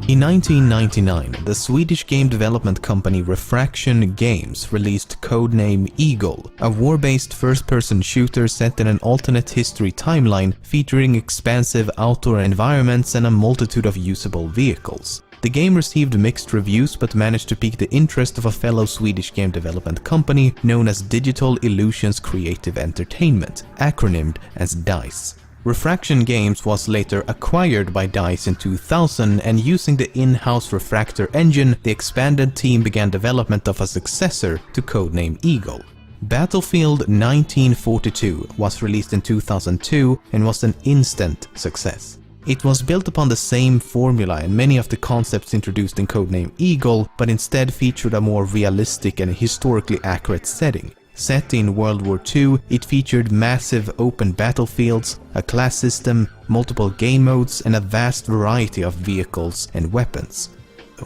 In 1999, the Swedish game development company Refraction Games released codename Eagle, a war-based first-person shooter set in an alternate history timeline featuring expansive outdoor environments and a multitude of usable vehicles. The game received mixed reviews but managed to pique the interest of a fellow Swedish game development company known as Digital Illusions Creative Entertainment, acronymed as DICE. Refraction Games was later acquired by DICE in 2000, and using the in-house Refractor engine, the expanded team began development of a successor to codename Eagle. Battlefield 1942 was released in 2002 and was an instant success. It was built upon the same formula and many of the concepts introduced in codename Eagle, but instead featured a more realistic and historically accurate setting. Set in World War II, it featured massive open battlefields, a class system, multiple game modes, and a vast variety of vehicles and weapons.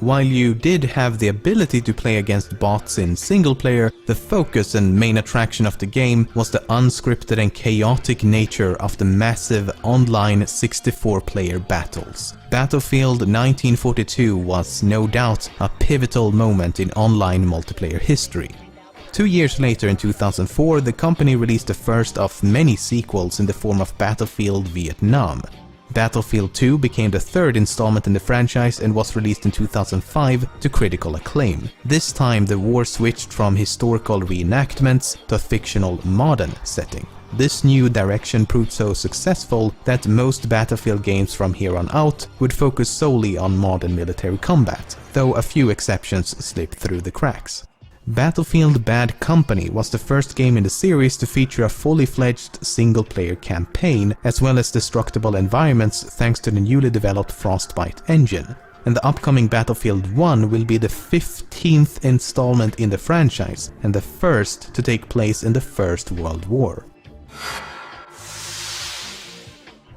While you did have the ability to play against bots in single player, the focus and main attraction of the game was the unscripted and chaotic nature of the massive online 64-player battles. Battlefield 1942 was no doubt a pivotal moment in online multiplayer history. 2 years later, in 2004, the company released the first of many sequels in the form of Battlefield Vietnam. Battlefield 2 became the third installment in the franchise and was released in 2005 to critical acclaim. This time the war switched from historical reenactments to a fictional modern setting. This new direction proved so successful that most Battlefield games from here on out would focus solely on modern military combat, though a few exceptions slipped through the cracks. Battlefield Bad Company was the first game in the series to feature a fully fledged single-player campaign, as well as destructible environments thanks to the newly developed Frostbite engine. And the upcoming Battlefield 1 will be the 15th installment in the franchise, and the first to take place in the First World War.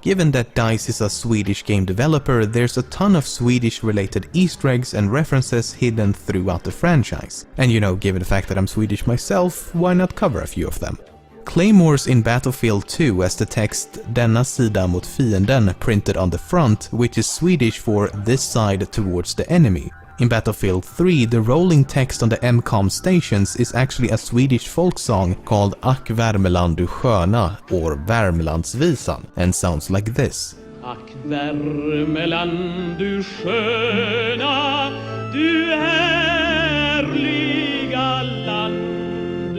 Given that DICE is a Swedish game developer, there's a ton of Swedish-related Easter eggs and references hidden throughout the franchise. And given the fact that I'm Swedish myself, why not cover a few of them? Claymores in Battlefield 2 as the text "Denna sida mot fienden" printed on the front, which is Swedish for "this side towards the enemy." In Battlefield 3, the rolling text on the MCOM stations is actually a Swedish folk song called Ack Värmeland du sköna, or Värmlandsvisan, and sounds like this. Ack Värmeland du sköna, du härliga land,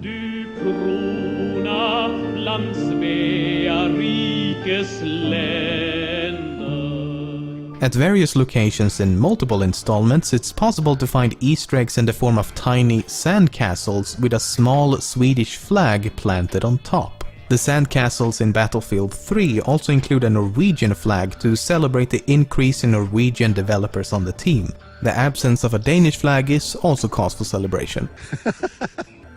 du krona bland Svea rikes länder. At various locations in multiple installments, it's possible to find Easter eggs in the form of tiny sandcastles with a small Swedish flag planted on top. The sandcastles in Battlefield 3 also include a Norwegian flag to celebrate the increase in Norwegian developers on the team. The absence of a Danish flag is also cause for celebration.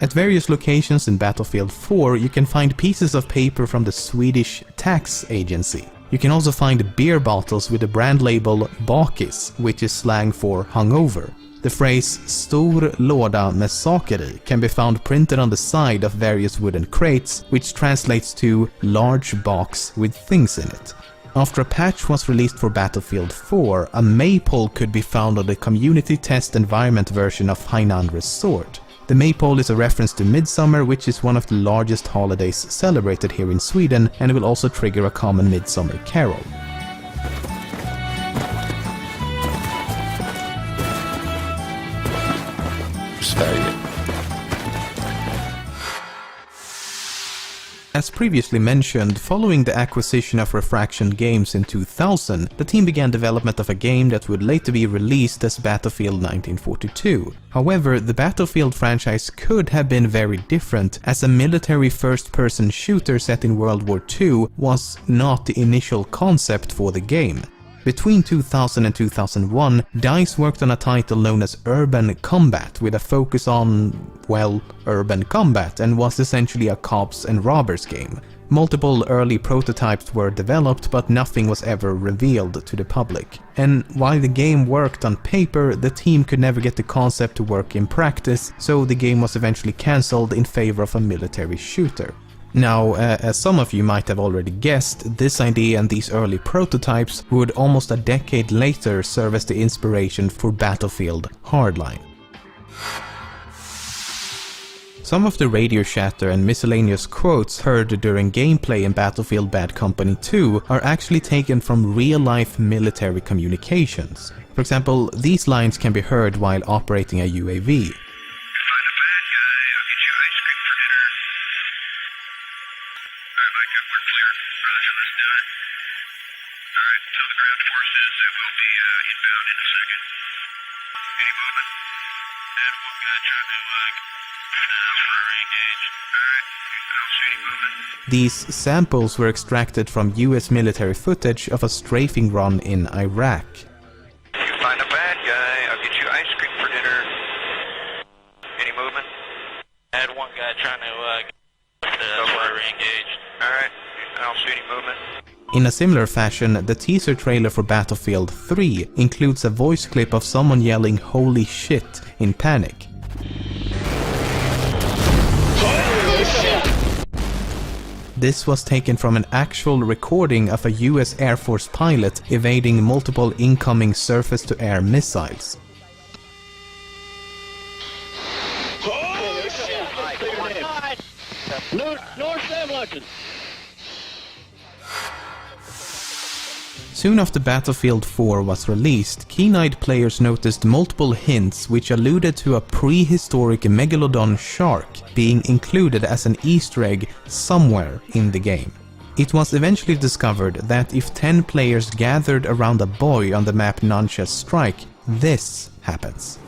At various locations in Battlefield 4, you can find pieces of paper from the Swedish tax agency. You can also find beer bottles with the brand label Bakis, which is slang for hungover. The phrase "stor låda med saker i" can be found printed on the side of various wooden crates, which translates to "large box with things in it." After a patch was released for Battlefield 4, a maypole could be found on the community test environment version of Hainan Resort. The maypole is a reference to Midsummer, which is one of the largest holidays celebrated here in Sweden, and it will also trigger a common midsummer carol. Sverige. As previously mentioned, following the acquisition of Refraction Games in 2000, the team began development of a game that would later be released as Battlefield 1942. However, the Battlefield franchise could have been very different, as a military first-person shooter set in World War II was not the initial concept for the game. Between 2000 and 2001, DICE worked on a title known as Urban Combat with a focus on, well, urban combat, and was essentially a cops and robbers game. Multiple early prototypes were developed, but nothing was ever revealed to the public. And while the game worked on paper, the team could never get the concept to work in practice, so the game was eventually cancelled in favor of a military shooter. Now, as some of you might have already guessed, this idea and these early prototypes would almost a decade later serve as the inspiration for Battlefield Hardline. Some of the radio chatter and miscellaneous quotes heard during gameplay in Battlefield Bad Company 2 are actually taken from real-life military communications. For example, these lines can be heard while operating a UAV. These samples were extracted from US military footage of a strafing run in Iraq. If you find a bad guy, I'll get you ice cream for dinner. Any movement? I had one guy trying to that's why I re-engaged. Alright, I don't see any movement. In a similar fashion, the teaser trailer for Battlefield 3 includes a voice clip of someone yelling "Holy shit" in panic. This was taken from an actual recording of a US Air Force pilot evading multiple incoming surface-to-air missiles. Soon after Battlefield 4 was released, keen-eyed players noticed multiple hints which alluded to a prehistoric megalodon shark being included as an Easter egg somewhere in the game. It was eventually discovered that if 10 players gathered around a buoy on the map Nuncha's Strike, this happens.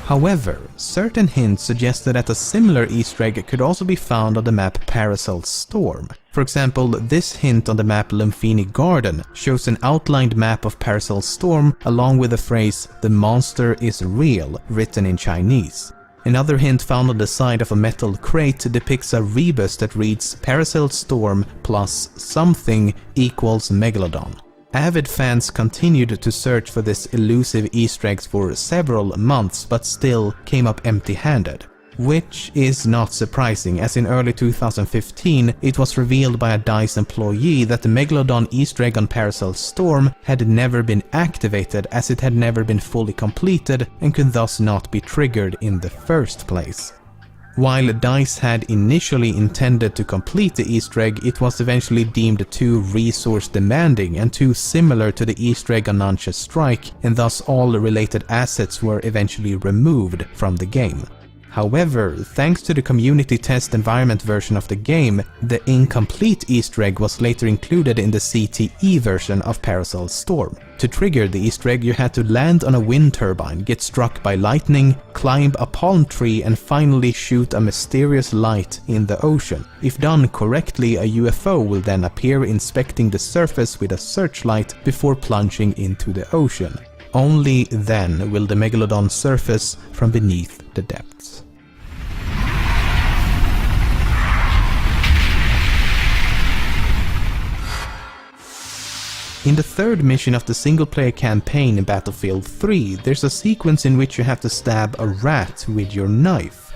However, certain hints suggested that a similar Easter egg could also be found on the map Parasol Storm. For example, this hint on the map Lumphini Garden shows an outlined map of Parasol Storm along with the phrase "The monster is real" written in Chinese. Another hint found on the side of a metal crate depicts a rebus that reads "Parasol Storm plus something equals Megalodon." Avid fans continued to search for this elusive Easter eggs for several months, but still came up empty-handed. Which is not surprising, as in early 2015 it was revealed by a DICE employee that the Megalodon Easter egg on Parasol Storm had never been activated, as it had never been fully completed and could thus not be triggered in the first place. While DICE had initially intended to complete the Easter egg, it was eventually deemed too resource demanding and too similar to the Easter egg on Nuncha's Strike, and thus all related assets were eventually removed from the game. However, thanks to the community test environment version of the game, the incomplete Easter egg was later included in the CTE version of Parasol Storm. To trigger the Easter egg, you had to land on a wind turbine, get struck by lightning, climb a palm tree, and finally shoot a mysterious light in the ocean. If done correctly, a UFO will then appear inspecting the surface with a searchlight before plunging into the ocean. Only then will the Megalodon surface from beneath the depths. In the third mission of the single-player campaign in Battlefield 3, there's a sequence in which you have to stab a rat with your knife.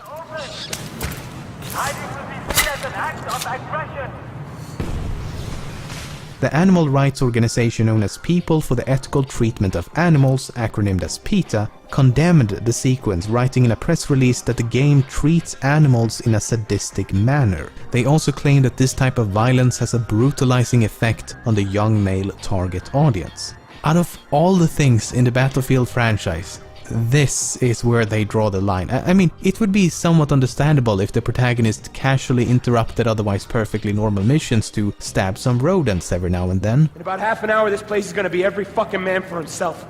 The animal rights organization known as People for the Ethical Treatment of Animals, acronymed as PETA, condemned the sequence, writing in a press release that the game treats animals in a sadistic manner. They also claim that this type of violence has a brutalizing effect on the young male target audience. Out of all the things in the Battlefield franchise, this is where they draw the line. I mean, it would be somewhat understandable if the protagonist casually interrupted otherwise perfectly normal missions to stab some rodents every now and then. In about half an hour, this place is gonna be every fucking man for himself.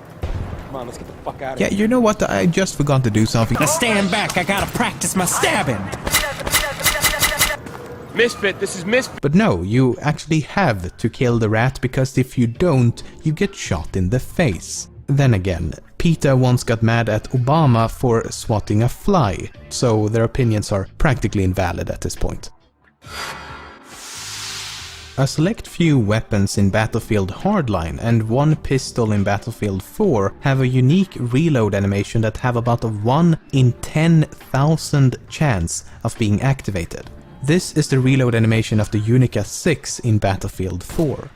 Come on, let's get the fuck out of here. Yeah, you know what? I just forgot to do something. Now stand back, I gotta practice my stabbing. Misfit, this is Misfit. But no, you actually have to kill the rat, because if you don't, you get shot in the face. Then again, PETA once got mad at Obama for swatting a fly, so their opinions are practically invalid at this point. A select few weapons in Battlefield Hardline and one pistol in Battlefield 4 have a unique reload animation that have about a 1 in 10,000 chance of being activated. This is the reload animation of the Unica 6 in Battlefield 4.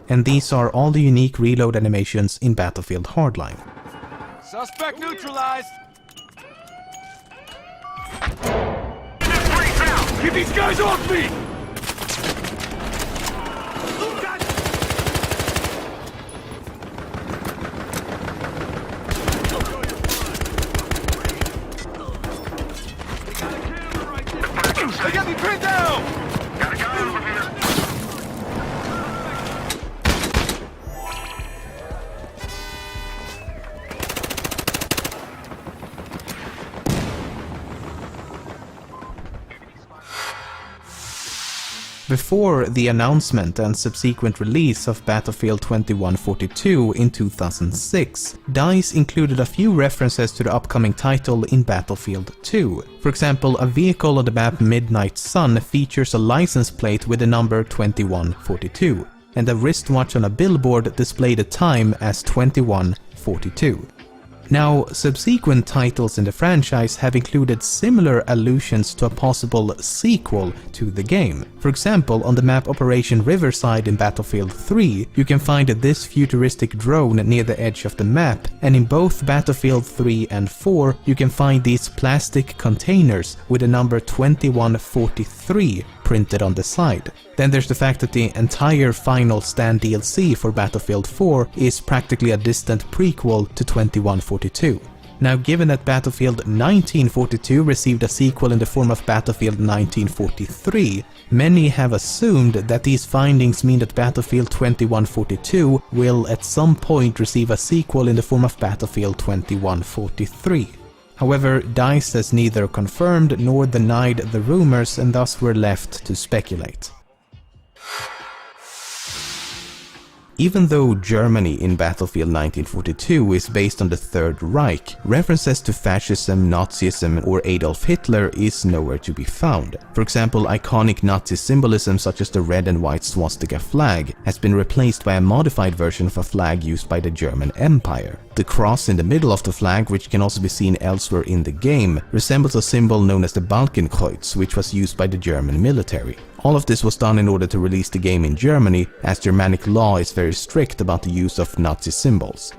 And these are all the unique reload animations in Battlefield Hardline. Suspect neutralized! Get these guys off me! They got me pinned down! Got a guy over here! Before the announcement and subsequent release of Battlefield 2142 in 2006, DICE included a few references to the upcoming title in Battlefield 2. For example, a vehicle on the map Midnight Sun features a license plate with the number 2142, and a wristwatch on a billboard displayed the time as 2142. Now, subsequent titles in the franchise have included similar allusions to a possible sequel to the game. For example, on the map Operation Riverside in Battlefield 3, you can find this futuristic drone near the edge of the map, and in both Battlefield 3 and 4, you can find these plastic containers with the number 2143 printed on the side. Then there's the fact that the entire Final Stand DLC for Battlefield 4 is practically a distant prequel to 2142. Now, given that Battlefield 1942 received a sequel in the form of Battlefield 1943, many have assumed that these findings mean that Battlefield 2142 will at some point receive a sequel in the form of Battlefield 2143. However, DICE has neither confirmed nor denied the rumors, and thus we're left to speculate. Even though Germany in Battlefield 1942 is based on the Third Reich, references to fascism, Nazism or Adolf Hitler is nowhere to be found. For example, iconic Nazi symbolism such as the red and white swastika flag has been replaced by a modified version of a flag used by the German Empire. The cross in the middle of the flag, which can also be seen elsewhere in the game, resembles a symbol known as the Balkenkreuz, which was used by the German military. All of this was done in order to release the game in Germany, as Germanic law is very strict about the use of Nazi symbols.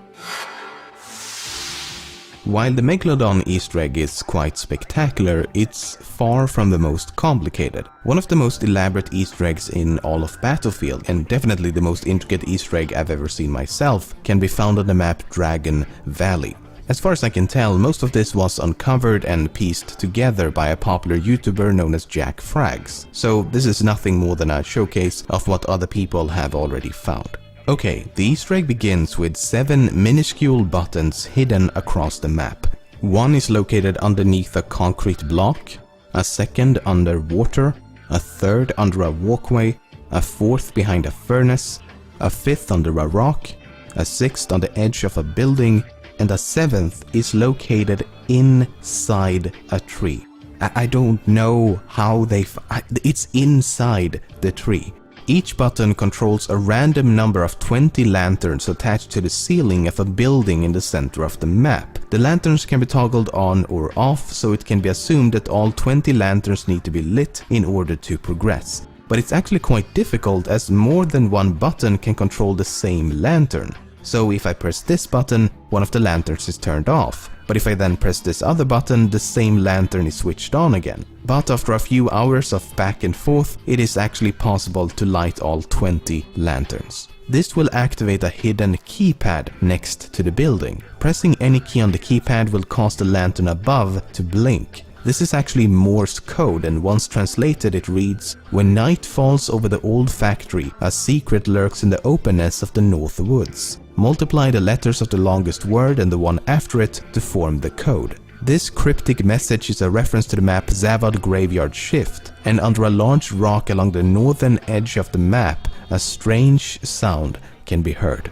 While the Megalodon Easter egg is quite spectacular, it's far from the most complicated. One of the most elaborate Easter eggs in all of Battlefield, and definitely the most intricate Easter egg I've ever seen myself, can be found on the map Dragon Valley. As far as I can tell, most of this was uncovered and pieced together by a popular YouTuber known as Jack Frags. So this is nothing more than a showcase of what other people have already found. Okay, the Easter egg begins with 7 minuscule buttons hidden across the map. One is located underneath a concrete block, a second under water, a third under a walkway, a fourth behind a furnace, a fifth under a rock, a sixth on the edge of a building, and a seventh is located inside a tree. I don't know how it's inside the tree. Each button controls a random number of 20 lanterns attached to the ceiling of a building in the center of the map. The lanterns can be toggled on or off, so it can be assumed that all 20 lanterns need to be lit in order to progress. But it's actually quite difficult, as more than one button can control the same lantern. So if I press this button, one of the lanterns is turned off. But if I then press this other button, the same lantern is switched on again. But after a few hours of back and forth, it is actually possible to light all 20 lanterns. This will activate a hidden keypad next to the building. Pressing any key on the keypad will cause the lantern above to blink. This is actually Morse code, and once translated it reads, "When night falls over the old factory, a secret lurks in the openness of the north woods. Multiply the letters of the longest word and the one after it to form the code." This cryptic message is a reference to the map Zavad Graveyard Shift, and under a large rock along the northern edge of the map, a strange sound can be heard.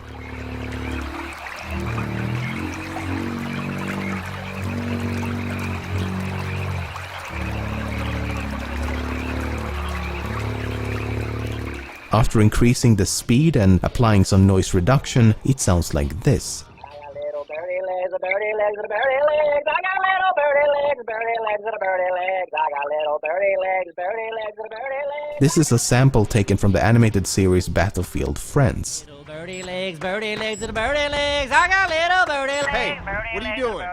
After increasing the speed and applying some noise reduction, it sounds like this. This is a sample taken from the animated series Battlefield Friends. Birdie legs, little birdie legs. I got little birdie legs. Hey, what are you doing?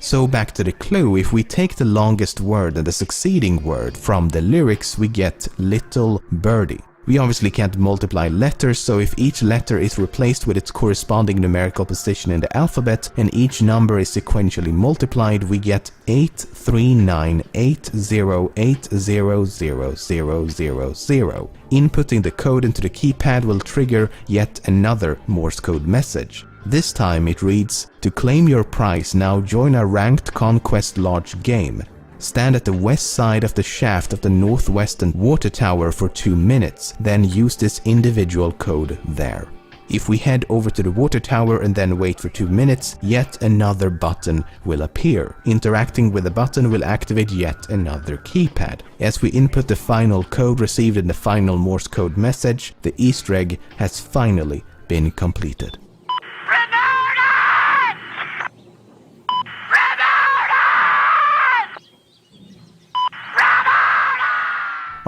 So back to the clue, if we take the longest word and the succeeding word from the lyrics, we get little birdie. We obviously can't multiply letters, so if each letter is replaced with its corresponding numerical position in the alphabet and each number is sequentially multiplied, we get 83980800000. Inputting the code into the keypad will trigger yet another Morse code message. This time it reads, "To claim your prize, now join a ranked conquest large game. Stand at the west side of the shaft of the northwestern water tower for 2 minutes, then use this individual code there." If we head over to the water tower and then wait for 2 minutes, yet another button will appear. Interacting with the button will activate yet another keypad. As we input the final code received in the final Morse code message, the Easter egg has finally been completed.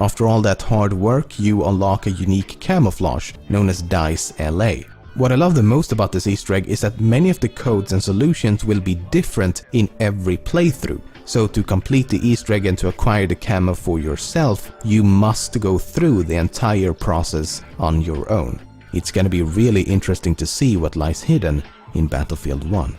After all that hard work, you unlock a unique camouflage known as Dice LA. What I love the most about this Easter egg is that many of the codes and solutions will be different in every playthrough. So to complete the Easter egg and to acquire the camo for yourself, you must go through the entire process on your own. It's gonna be really interesting to see what lies hidden in Battlefield 1.